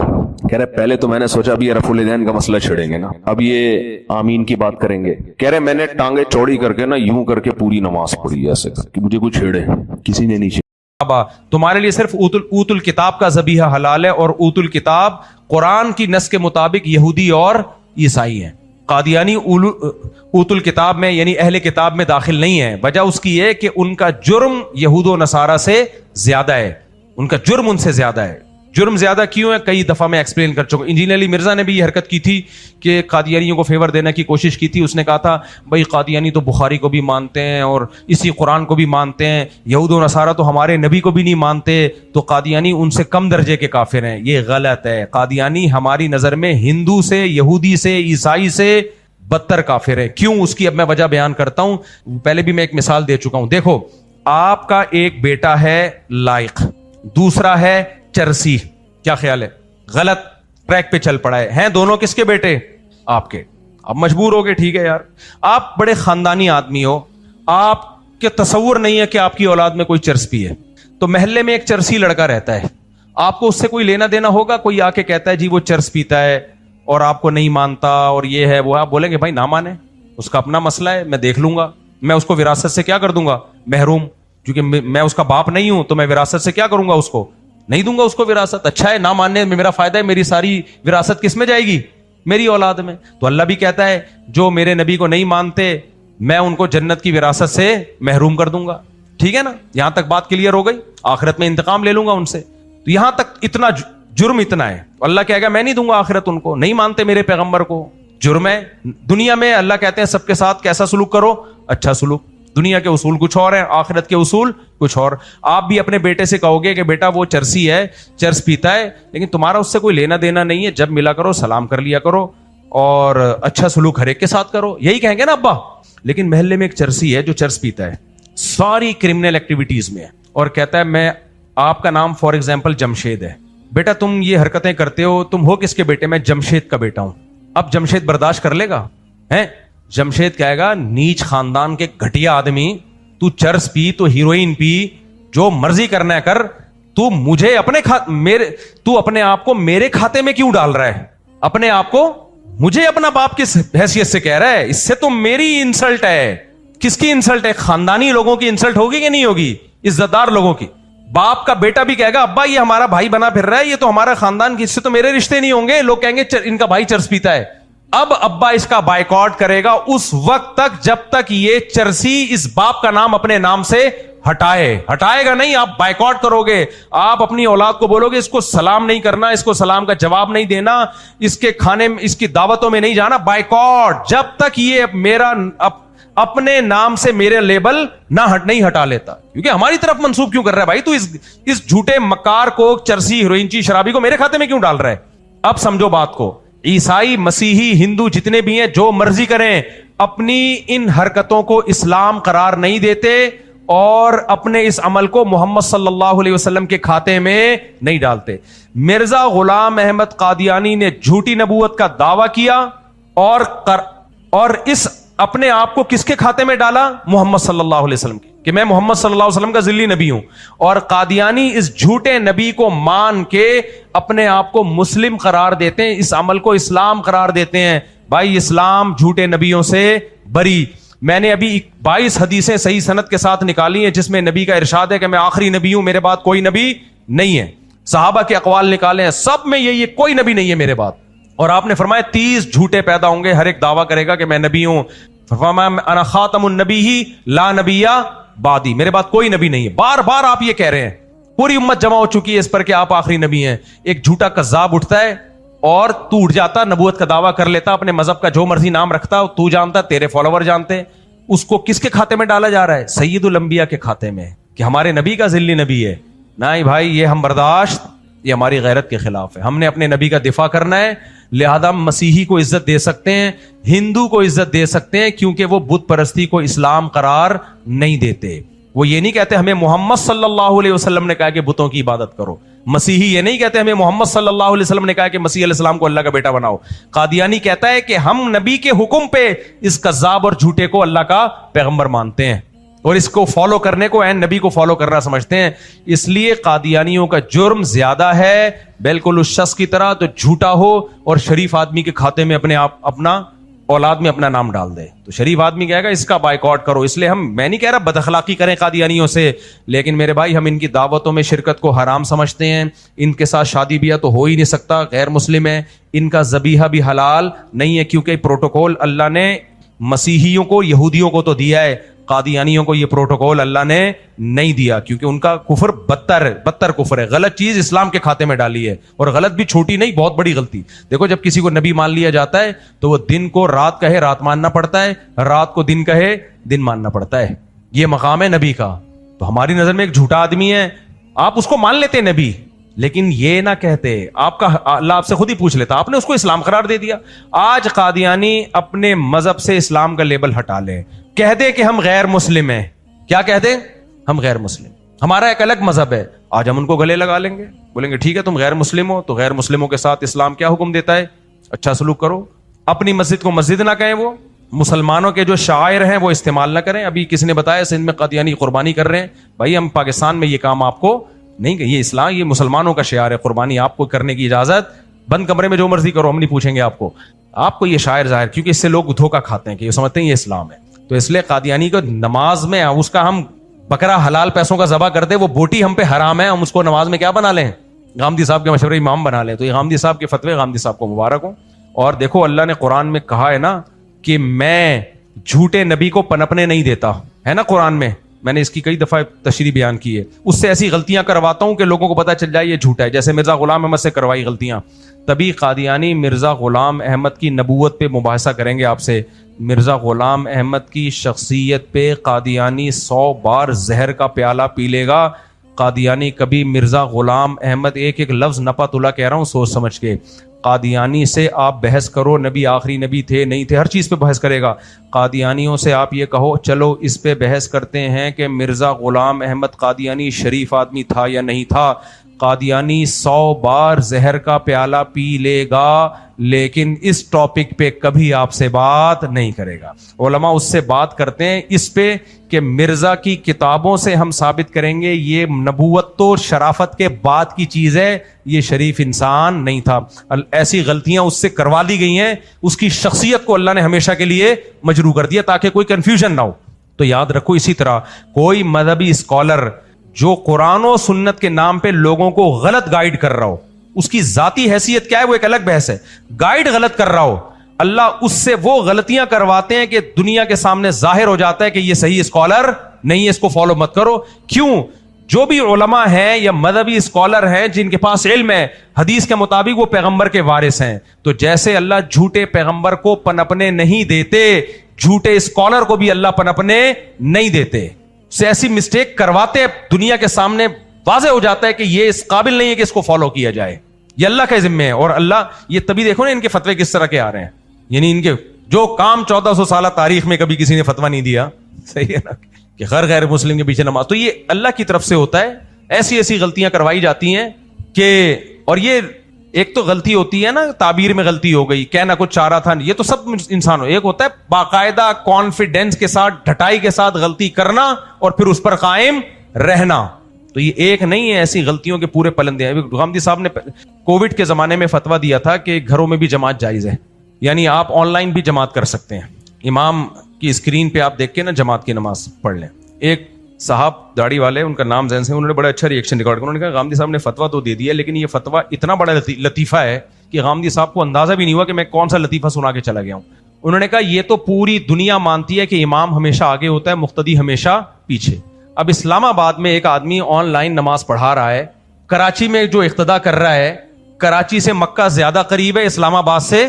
کہہ رہے پہلے تو میں نے سوچا ابھی رفع الیدین کا مسئلہ چھڑیں گے نا, اب یہ آمین کی بات کریں گے. کہہ رہے میں نے ٹانگیں چوڑی کر کے نا یوں کر کے پوری نماز پڑھی ایسے کہ مجھے کوئی چھیڑے, کسی نے نہیں چھیڑا. تمہارے لیے صرف اوت الکتاب کا ذبیحہ حلال ہے, اور اوت الکتاب قرآن کی نص کے مطابق یہودی اور عیسائی ہیں. قادیانی اوت الکتاب میں یعنی اہل کتاب میں داخل نہیں ہے. وجہ اس کی ہے کہ ان کا جرم یہود و نصارہ سے زیادہ ہے, ان کا جرم ان سے زیادہ ہے. جرم زیادہ کیوں ہے کئی دفعہ میں ایکسپلین کر چکا. انجینئر علی مرزا نے بھی یہ حرکت کی تھی کہ قادیانیوں کو فیور دینے کی کوشش کی تھی. اس نے کہا تھا بھائی قادیانی تو بخاری کو بھی مانتے ہیں اور اسی قرآن کو بھی مانتے ہیں, یہود و نصارہ تو ہمارے نبی کو بھی نہیں مانتے, تو قادیانی ان سے کم درجے کے کافر ہیں. یہ غلط ہے. قادیانی ہماری نظر میں ہندو سے, یہودی سے, عیسائی سے بدتر کافر ہے. کیوں, اس کی اب میں وجہ بیان کرتا ہوں. پہلے بھی میں ایک مثال دے چکا ہوں. دیکھو آپ کا ایک بیٹا ہے لائق, دوسرا ہے چرسی, کیا خیال ہے؟ غلط ٹریک پہ چل پڑا ہے. ہیں دونوں کس کے بیٹے؟ آپ کے. اب مجبور ہو گئے, ٹھیک ہے یار آپ بڑے خاندانی آدمی ہو, آپ کے تصور نہیں ہے کہ آپ کی اولاد میں کوئی چرس بھی ہے. تو محلے میں ایک چرسی لڑکا رہتا ہے, آپ کو اس سے کوئی لینا دینا ہوگا؟ کوئی آ کے کہتا ہے جی وہ چرس پیتا ہے اور آپ کو نہیں مانتا اور یہ ہے وہ, آپ بولیں گے بھائی نہ مانے, اس کا اپنا مسئلہ ہے, میں دیکھ لوں گا. میں اس کو وراثت سے کیا کر دوں گا؟ محروم. کیونکہ میں اس کا باپ نہیں ہوں تو میں وراثت سے کیا کروں گا؟ اس کو نہیں دوں گا اس کو وراثت. اچھا ہے نہ ماننے میں میرا فائدہ ہے, میری ساری وراثت کس میں جائے گی؟ میری اولاد میں. تو اللہ بھی کہتا ہے جو میرے نبی کو نہیں مانتے میں ان کو جنت کی وراثت سے محروم کر دوں گا. ٹھیک ہے نا, یہاں تک بات کلیئر ہو گئی. آخرت میں انتقام لے لوں گا ان سے. تو یہاں تک اتنا جرم اتنا ہے. اللہ کہے گا میں نہیں دوں گا آخرت ان کو, نہیں مانتے میرے پیغمبر کو, جرم ہے. دنیا میں اللہ کہتے ہیں سب کے ساتھ کیسا سلوک کرو؟ اچھا سلوک. دنیا کے اصول کچھ اور ہیں, آخرت کے اصول کچھ اور. آپ بھی اپنے بیٹے سے کہو گے کہ بیٹا وہ چرسی ہے, چرس پیتا ہے, لیکن تمہارا اس سے کوئی لینا دینا نہیں ہے, جب ملا کرو سلام کر لیا کرو اور اچھا سلوک ہر ایک کے ساتھ کرو, یہی کہیں گے نا ابا. لیکن محلے میں ایک چرسی ہے جو چرس پیتا ہے, ساری کرمنل ایکٹیویٹیز میں, اور کہتا ہے میں, آپ کا نام فار ایگزامپل جمشید ہے, بیٹا تم یہ حرکتیں کرتے ہو, تم ہو کس کے بیٹے؟ میں جمشید کا بیٹا ہوں. اب جمشید برداشت کر لے گا؟ ہیں, جمشید کہے گا نیچ خاندان کے گھٹیا آدمی, تو چرس پی, تو ہیروئن پی, جو مرضی کرنا ہے کر, تو مجھے تو اپنے آپ کو میرے کھاتے میں کیوں ڈال رہا ہے؟ اپنے آپ کو مجھے اپنا باپ کس حیثیت سے کہہ رہا ہے؟ اس سے تو میری انسلٹ ہے. کس کی انسلٹ ہے؟ خاندانی لوگوں کی انسلٹ ہوگی کہ نہیں ہوگی؟ عزت دار لوگوں کی. باپ کا بیٹا بھی کہے گا ابا یہ ہمارا بھائی بنا پھر رہا ہے, یہ تو ہمارا خاندان کی, اس سے تو میرے رشتے نہیں ہوں گے. لوگ کہیں گے ان کا بھائی چرس پیتا ہے. اب ابا اس کا بائیکاٹ کرے گا اس وقت تک جب تک یہ چرسی اس باپ کا نام اپنے نام سے ہٹائے گا نہیں. آپ بائیکاٹ کرو گے, آپ اپنی اولاد کو بولو گے اس کو سلام نہیں کرنا, اس کو سلام کا جواب نہیں دینا, اس کے کھانے میں, اس کی دعوتوں میں نہیں جانا. بائیکاٹ جب تک یہ میرا اپنے نام سے میرے لیبل نہیں ہٹا لیتا. کیونکہ ہماری طرف منسوب کیوں کر رہا ہے بھائی؟ تو اس جھوٹے مکار کو, چرسی ہیروئنچی شرابی کو میرے کھاتے میں کیوں ڈال رہا ہے؟ اب سمجھو بات کو. عیسائی, مسیحی, ہندو جتنے بھی ہیں جو مرضی کریں, اپنی ان حرکتوں کو اسلام قرار نہیں دیتے اور اپنے اس عمل کو محمد صلی اللہ علیہ وسلم کے کھاتے میں نہیں ڈالتے. مرزا غلام احمد قادیانی نے جھوٹی نبوت کا دعویٰ کیا اور اس اپنے آپ کو کس کے کھاتے میں ڈالا؟ محمد صلی اللہ علیہ وسلم کے, کہ میں محمد صلی اللہ علیہ وسلم کا ذلی نبی ہوں. اور قادیانی اس جھوٹے نبی کو مان کے اپنے آپ کو مسلم قرار دیتے ہیں, اس عمل کو اسلام قرار دیتے ہیں. بھائی اسلام جھوٹے نبیوں سے بری. میں نے ابھی 22 حدیثیں صحیح سند کے ساتھ نکالی ہیں جس میں نبی کا ارشاد ہے کہ میں آخری نبی ہوں, میرے بعد کوئی نبی نہیں ہے. صحابہ کے اقوال نکالے ہیں, سب میں یہ کوئی نبی نہیں ہے میرے بعد. اور آپ نے فرمایا 30 جھوٹے پیدا ہوں گے, ہر ایک دعویٰ کرے گا کہ میں نبی ہوں. فرمایا انا خاتم النبی لا نبی بعدی, میرے بعد کوئی نبی نہیں ہے. بار بار آپ یہ کہہ رہے ہیں, پوری امت جمع ہو چکی ہے اس پر کہ آپ آخری نبی ہیں. ایک جھوٹا کذاب اٹھتا ہے اور تو اٹھ جاتا, نبوت کا دعویٰ کر لیتا, اپنے مذہب کا جو مرضی نام رکھتا, تو جانتا, تیرے فالوور جانتے. اس کو کس کے کھاتے میں ڈالا جا رہا ہے؟ سید الانبیاء کے کھاتے میں, کہ ہمارے نبی کا ذلی نبی ہے. نہیں بھائی, یہ ہم برداشت, یہ ہماری غیرت کے خلاف ہے. ہم نے اپنے نبی کا دفاع کرنا ہے, لہذا ہم مسیحی کو عزت دے سکتے ہیں, ہندو کو عزت دے سکتے ہیں, کیونکہ وہ بت پرستی کو اسلام قرار نہیں دیتے. وہ یہ نہیں کہتے ہمیں محمد صلی اللہ علیہ وسلم نے کہا کہ بتوں کی عبادت کرو. مسیحی یہ نہیں کہتے ہمیں محمد صلی اللہ علیہ وسلم نے کہا کہ مسیح علیہ السلام کو اللہ کا بیٹا بناؤ. قادیانی کہتا ہے کہ ہم نبی کے حکم پہ اس کذاب اور جھوٹے کو اللہ کا پیغمبر مانتے ہیں اور اس کو فالو کرنے کو عین نبی کو فالو کرنا سمجھتے ہیں. اس لیے قادیانیوں کا جرم زیادہ ہے, بالکل اس شخص کی طرح تو جھوٹا ہو اور شریف آدمی کے کھاتے میں اپنا اولاد میں اپنا نام ڈال دے. تو شریف آدمی کہے گا اس کا بائیکاٹ کرو. اس لیے میں نہیں کہہ رہا بد اخلاقی کریں قادیانیوں سے, لیکن میرے بھائی ہم ان کی دعوتوں میں شرکت کو حرام سمجھتے ہیں. ان کے ساتھ شادی بیاہ تو ہو ہی نہیں سکتا, غیر مسلم ہے. ان کا ذبیحہ بھی حلال نہیں ہے, کیونکہ پروٹوکول اللہ نے مسیحیوں کو, یہودیوں کو تو دیا ہے, قادیانیوں کو یہ پروٹوکول اللہ نے نہیں دیا, کیونکہ ان کا کفر بدتر کفر ہے. غلط چیز اسلام کے کھاتے میں ڈالی ہے, اور غلط بھی چھوٹی نہیں, بہت بڑی غلطی. دیکھو جب کسی کو نبی مان لیا جاتا ہے تو وہ دن کو رات کہے رات ماننا پڑتا ہے, رات کو دن کہے دن ماننا پڑتا ہے. یہ مقام ہے نبی کا. تو ہماری نظر میں ایک جھوٹا آدمی ہے, آپ اس کو مان لیتے نبی, لیکن یہ نہ کہتے, آپ کا اللہ آپ سے خود ہی پوچھ لیتا, آپ نے اس کو اسلام قرار دے دیا. آج قادیانی اپنے مذہب سے اسلام کا لیبل ہٹا لے, کہہ دے کہ ہم غیر مسلم ہیں. کیا کہہ دیں؟ ہم غیر مسلم, ہمارا ایک الگ مذہب ہے. آج ہم ان کو گلے لگا لیں گے, بولیں گے ٹھیک ہے تم غیر مسلم ہو, تو غیر مسلموں کے ساتھ اسلام کیا حکم دیتا ہے؟ اچھا سلوک کرو. اپنی مسجد کو مسجد نہ کہیں, وہ مسلمانوں کے جو شاعر ہیں وہ استعمال نہ کریں. ابھی کسی نے بتایا سندھ میں قادیانی قربانی کر رہے ہیں. بھائی ہم پاکستان میں یہ کام آپ کو نہیں, یہ اسلام, یہ مسلمانوں کا شعار ہے, قربانی آپ کو کرنے کی اجازت, بند کمرے میں جو مرضی کرو, ہم نہیں پوچھیں گے آپ کو یہ شاعر ظاہر, کیونکہ اس سے لوگ دھوکہ کھاتے ہیں کہ یہ سمجھتے ہیں یہ اسلام ہے. تو اس لیے قادیانی کو نماز میں اس کا ہم بکرا حلال پیسوں کا ذبح کرتے, وہ بوٹی ہم پہ حرام ہے, ہم اس کو نماز میں کیا بنا لیں؟ غامدی صاحب کے مشورے امام بنا لیں. تو یہ غامدی صاحب کے فتوے غامدی صاحب کو مبارک ہوں. اور دیکھو اللہ نے قرآن میں کہا ہے نا کہ میں جھوٹے نبی کو پنپنے نہیں دیتا, ہے نا قرآن میں نے اس کی کئی دفعہ تشریح بیان کی ہے. اس سے ایسی غلطیاں کرواتا ہوں کہ لوگوں کو پتہ چل جائے یہ جھوٹا ہے, جیسے مرزا غلام احمد سے کروائی غلطیاں. تبھی قادیانی مرزا غلام احمد کی نبوت پہ مباحثہ کریں گے آپ سے. مرزا غلام احمد کی شخصیت پہ قادیانی 100 بار زہر کا پیالہ پی لے گا. قادیانی کبھی مرزا غلام احمد, ایک لفظ نپا تلا کہہ رہا ہوں سوچ سمجھ کے, قادیانی سے آپ بحث کرو، نبی آخری نبی تھے نہیں تھے، ہر چیز پہ بحث کرے گا. قادیانیوں سے آپ یہ کہو چلو اس پہ بحث کرتے ہیں کہ مرزا غلام احمد قادیانی شریف آدمی تھا یا نہیں تھا. قادیانی 100 بار زہر کا پیالہ پی لے گا لیکن اس ٹاپک پہ کبھی آپ سے بات نہیں کرے گا. علماء اس سے بات کرتے ہیں اس پہ کہ مرزا کی کتابوں سے ہم ثابت کریں گے یہ نبوت تو شرافت کے بعد کی چیز ہے، یہ شریف انسان نہیں تھا. ایسی غلطیاں اس سے کروا دی گئی ہیں، اس کی شخصیت کو اللہ نے ہمیشہ کے لیے مجروح کر دیا تاکہ کوئی کنفیوژن نہ ہو. تو یاد رکھو اسی طرح کوئی مذہبی اسکالر جو قرآن و سنت کے نام پہ لوگوں کو غلط گائیڈ کر رہا ہو، اس کی ذاتی حیثیت کیا ہے وہ ایک الگ بحث ہے. گائیڈ غلط کر رہا ہو، اللہ اس سے وہ غلطیاں کرواتے ہیں کہ دنیا کے سامنے ظاہر ہو جاتا ہے کہ یہ صحیح اسکالر نہیں ہے، اس کو فالو مت کرو. کیوں؟ جو بھی علماء ہیں یا مذہبی اسکالر ہیں جن کے پاس علم ہے حدیث کے مطابق وہ پیغمبر کے وارث ہیں. تو جیسے اللہ جھوٹے پیغمبر کو پنپنے نہیں دیتے، جھوٹے اسکالر کو بھی اللہ پنپنے نہیں دیتے. سے ایسی مسٹیک کرواتے ہیں دنیا کے سامنے واضح ہو جاتا ہے کہ یہ اس قابل نہیں ہے کہ اس کو فالو کیا جائے. یہ اللہ کا ذمہ ہے. اور اللہ یہ تبھی دیکھو نا ان کے فتوے کس طرح کے آ رہے ہیں، یعنی ان کے جو کام 1400 سالہ تاریخ میں کبھی کسی نے فتویٰ نہیں دیا، صحیح ہے نا، کہ غیر مسلم کے پیچھے نماز. تو یہ اللہ کی طرف سے ہوتا ہے. ایسی ایسی غلطیاں کروائی جاتی ہیں کہ، اور یہ ایک تو غلطی ہوتی ہے نا تعبیر میں غلطی ہو گئی، کہنا کچھ چاہ رہا تھا، یہ تو سب انسان ہو. ایک ہوتا ہے باقاعدہ کانفیڈینس کے ساتھ ڈھٹائی کے ساتھ غلطی کرنا اور پھر اس پر قائم رہنا. تو یہ ایک نہیں ہے، ایسی غلطیوں کے پورے پلندے ہیں. غامدی صاحب نے کووڈ کے زمانے میں فتویٰ دیا تھا کہ گھروں میں بھی جماعت جائز ہے، یعنی آپ آن لائن بھی جماعت کر سکتے ہیں. امام کی اسکرین پہ آپ دیکھ کے نا جماعت کی نماز پڑھ لیں. ایک صاحب داڑھی والے، ان کا نام ذہن سے، انہوں نے بڑا اچھا ریئیکشن ریکارڈ کیا. انہوں نے کہا غامدی صاحب نے فتویٰ تو دے دیا لیکن یہ فتویٰ اتنا بڑا لطیفہ ہے کہ غامدی صاحب کو اندازہ بھی نہیں ہوا کہ میں کون سا لطیفہ سنا کے چلا گیا ہوں. انہوں نے کہا یہ تو پوری دنیا مانتی ہے کہ امام ہمیشہ آگے ہوتا ہے، مقتدی ہمیشہ پیچھے. اب اسلام آباد میں ایک آدمی آن لائن نماز پڑھا رہا ہے، کراچی میں جو اقتدا کر رہا ہے، کراچی سے مکہ زیادہ قریب ہے، اسلام آباد سے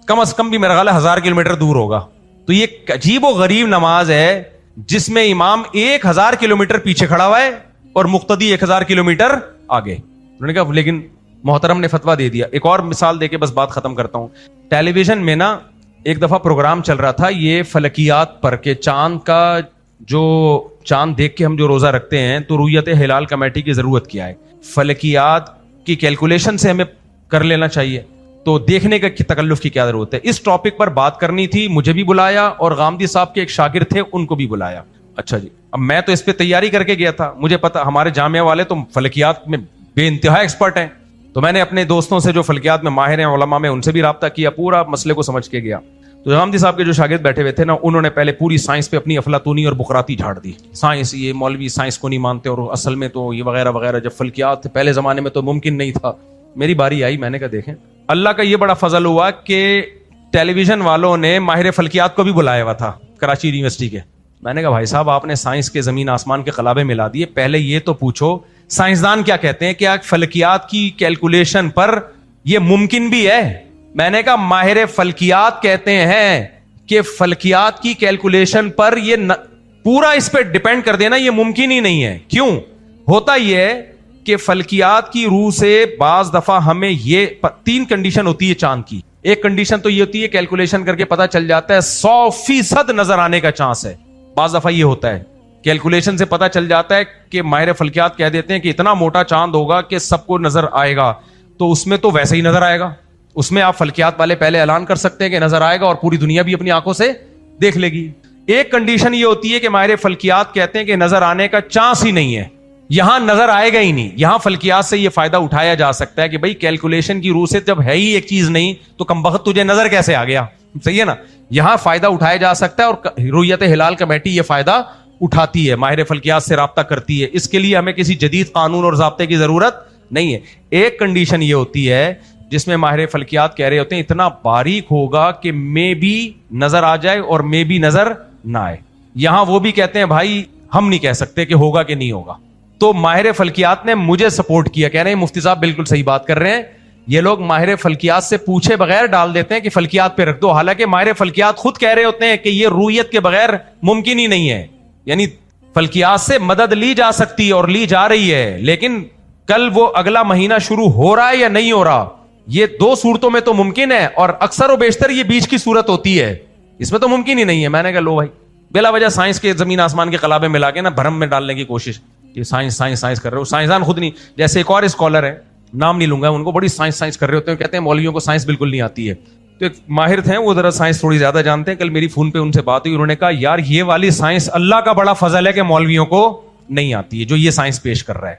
کم از کم بھی میرا خیال ہے 1000 کلومیٹر دور ہوگا. تو یہ عجیب و غریب نماز ہے جس میں امام 1000 کلومیٹر پیچھے کھڑا ہوا ہے اور مقتدی 1000 کلومیٹر آگے. انہوں نے کہا لیکن محترم نے فتویٰ دے دیا. ایک اور مثال دے کے بس بات ختم کرتا ہوں. ٹیلی ویژن میں نا ایک دفعہ پروگرام چل رہا تھا یہ فلکیات پر، کہ چاند کا جو چاند دیکھ کے ہم جو روزہ رکھتے ہیں تو رویت ہلال کمیٹی کی ضرورت کیا ہے. فلکیات کی کیلکولیشن سے ہمیں کر لینا چاہیے، تو دیکھنے کا تکلف کی کیا ضرورت ہے. اس ٹاپک پر بات کرنی تھی، مجھے بھی بلایا اور غامدی صاحب کے ایک شاگرد تھے ان کو بھی بلایا. اچھا جی، اب میں تو اس پہ تیاری کر کے گیا تھا، مجھے پتا ہمارے جامعہ والے تو فلکیات میں بے انتہا ایکسپرٹ ہیں. تو میں نے اپنے دوستوں سے جو فلکیات میں ماہر ہیں علماء میں ان سے بھی رابطہ کیا، پورا مسئلے کو سمجھ کے گیا. تو غامدی صاحب کے جو شاگرد بیٹھے ہوئے تھے نا، انہوں نے پہلے پوری سائنس پہ اپنی افلاطونی اور بقراتی جھاڑ دی. سائنس، یہ مولوی سائنس کو نہیں مانتے اور اصل میں تو یہ وغیرہ وغیرہ. جب فلکیات تھے پہلے زمانے میں تو ممکن نہیں تھا. میری باری آئی، میں نے کہا دیکھیں اللہ کا یہ بڑا فضل ہوا کہ ٹیلی ویژن والوں نے ماہر فلکیات کو بھی بلایا ہوا تھا کراچی یونیورسٹی کے. میں نے کہا بھائی صاحب آپ نے سائنس کے زمین آسمان کے قلابے ملا دیے، پہلے یہ تو پوچھو سائنسدان کیا کہتے ہیں، کیا فلکیات کی کیلکولیشن پر یہ ممکن بھی ہے. میں نے کہا ماہر فلکیات کہتے ہیں کہ فلکیات کی کیلکولیشن پر یہ پورا اس پہ ڈیپینڈ کر دینا یہ ممکن ہی نہیں ہے. کیوں؟ ہوتا یہ ہے کہ فلکیات کی روح سے بعض دفعہ ہمیں یہ 3 کنڈیشن ہوتی ہے چاند کی. ایک کنڈیشن تو یہ ہوتی ہے کیلکولیشن کر کے پتا چل جاتا ہے 100% نظر آنے کا چانس ہے. بعض دفعہ یہ ہوتا ہے کیلکولیشن سے پتا چل جاتا ہے کہ ماہر فلکیات کہہ دیتے ہیں کہ اتنا موٹا چاند ہوگا کہ سب کو نظر آئے گا، تو اس میں تو ویسے ہی نظر آئے گا. اس میں آپ فلکیات والے پہلے اعلان کر سکتے ہیں کہ نظر آئے گا اور پوری دنیا بھی اپنی آنکھوں سے دیکھ لے گی. ایک کنڈیشن یہ ہوتی ہے کہ ماہر فلکیات کہتے ہیں کہ نظر آنے کا چانس ہی نہیں ہے، یہاں نظر آئے گا ہی نہیں. یہاں فلکیات سے یہ فائدہ اٹھایا جا سکتا ہے کہ بھائی کیلکولیشن کی روح سے جب ہے ہی ایک چیز نہیں تو کمبخت تجھے نظر کیسے آ گیا. صحیح ہے نا، یہاں فائدہ اٹھایا جا سکتا ہے اور رویت ہلال کمیٹی یہ فائدہ اٹھاتی ہے، ماہر فلکیات سے رابطہ کرتی ہے. اس کے لیے ہمیں کسی جدید قانون اور ضابطے کی ضرورت نہیں ہے. ایک کنڈیشن یہ ہوتی ہے جس میں ماہر فلکیات کہہ رہے ہوتے ہیں اتنا باریک ہوگا کہ میں بھی نظر آ جائے اور میں بھی نظر نہ آئے. یہاں وہ بھی کہتے ہیں بھائی ہم نہیں کہہ سکتے کہ ہوگا کہ نہیں ہوگا. تو ماہر فلکیات نے مجھے سپورٹ کیا، کہہ رہے ہیں مفتی صاحب بالکل صحیح بات کر رہے ہیں. یہ لوگ ماہر فلکیات سے پوچھے بغیر ڈال دیتے ہیں کہ فلکیات پہ رکھ دو، حالانکہ ماہر فلکیات خود کہہ رہے ہوتے ہیں کہ یہ رویت کے بغیر ممکن ہی نہیں ہے. یعنی فلکیات سے مدد لی جا سکتی ہے اور لی جا رہی ہے، لیکن کل وہ اگلا مہینہ شروع ہو رہا ہے یا نہیں ہو رہا یہ دو صورتوں میں تو ممکن ہے اور اکثر و بیشتر یہ بیچ کی صورت ہوتی ہے, اس میں تو ممکن ہی نہیں ہے. میں نے کہا لو بھائی, بلا وجہ سائنس کے زمین آسمان کے قلابے ملا کے نا بھرم میں ڈالنے کی کوشش, یہ سائنس سائنس سائنس کر رہے ہو. سائنسدان خود نہیں, جیسے ایک اور اسکالر ہے, نام نہیں لوں گا, ان کو بڑی سائنس سائنس کر رہے ہوتے ہیں, کہتے ہیں مولویوں کو سائنس بالکل نہیں آتی ہے. تو ایک ماہر تھے, وہ ذرا سائنس تھوڑی زیادہ جانتے ہیں. کل میری فون پہ ان سے بات ہوئی, انہوں نے کہا یار یہ والی سائنس اللہ کا بڑا فضل ہے کہ مولویوں کو نہیں آتی ہے جو یہ سائنس پیش کر رہا ہے.